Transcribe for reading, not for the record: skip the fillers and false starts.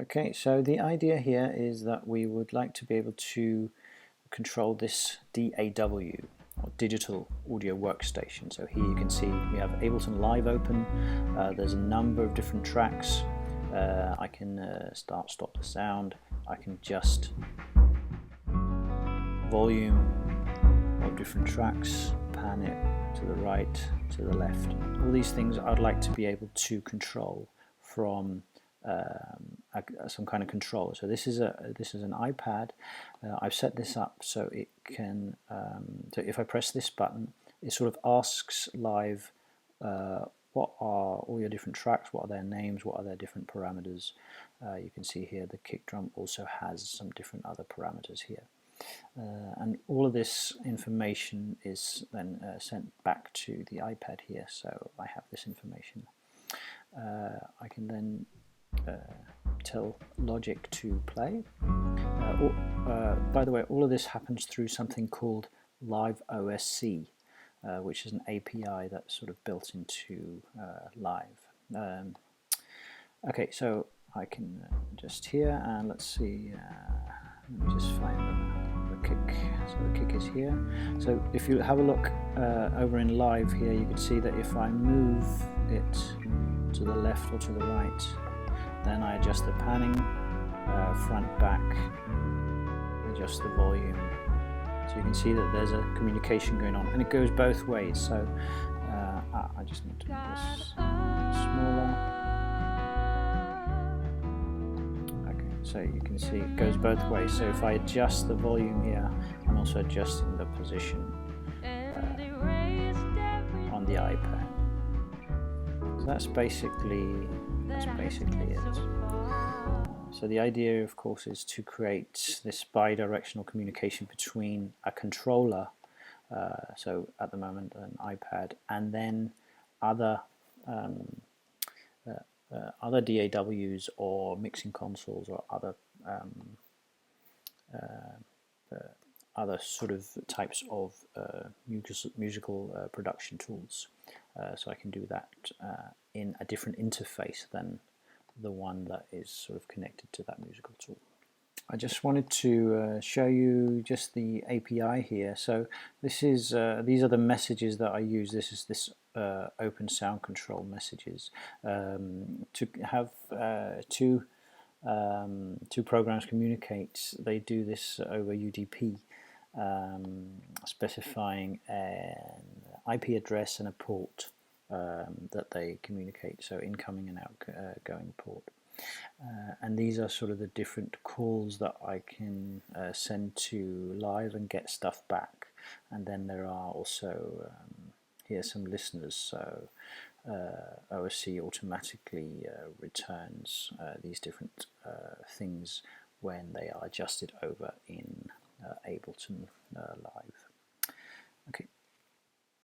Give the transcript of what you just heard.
Okay, so the idea here is that we would like to be able to control this DAW, or Digital Audio Workstation. So here you can see we have Ableton Live open. There's a number of different tracks. I can stop the sound. I can adjust volume of different tracks, pan it to the right, to the left. All these things I'd like to be able to control from some kind of controller. So this is an iPad. I've set this up so it can. So if I press this button, it sort of asks Live what are all your different tracks, what are their names, what are their different parameters. You can see here the kick drum also has some different other parameters here. And all of this information is then sent back to the iPad here, so I have this information. I can then tell Logic to play. By the way, all of this happens through something called Live OSC, which is an API that's sort of built into Live. Okay, so I can just here, and let's see, let me just find the kick. So the kick is here. So if you have a look over in Live here, you can see that if I move it to the left or to the right, then I adjust the panning, front, back, adjust the volume. So you can see that there's a communication going on, and it goes both ways. So I just need to make this smaller. Okay, so you can see it goes both ways. So if I adjust the volume here, I'm also adjusting the position on the iPad. So that's basically it. So the idea, of course, is to create this bi-directional communication between a controller, so at the moment an iPad, and then other DAWs or mixing consoles or other sort of types of musical production tools. So I can do that in a different interface than the one that is sort of connected to that musical tool. I just wanted to show you just the API here. So this is these are the messages that I use. This Open Sound Control messages to have two programs communicate. They do this over UDP, specifying an IP address and a port that they communicate, so incoming and outgoing port. And these are sort of the different calls that I can send to Live and get stuff back. And then there are also here some listeners, so OSC automatically returns these different things when they are adjusted over in Ableton Live. Okay.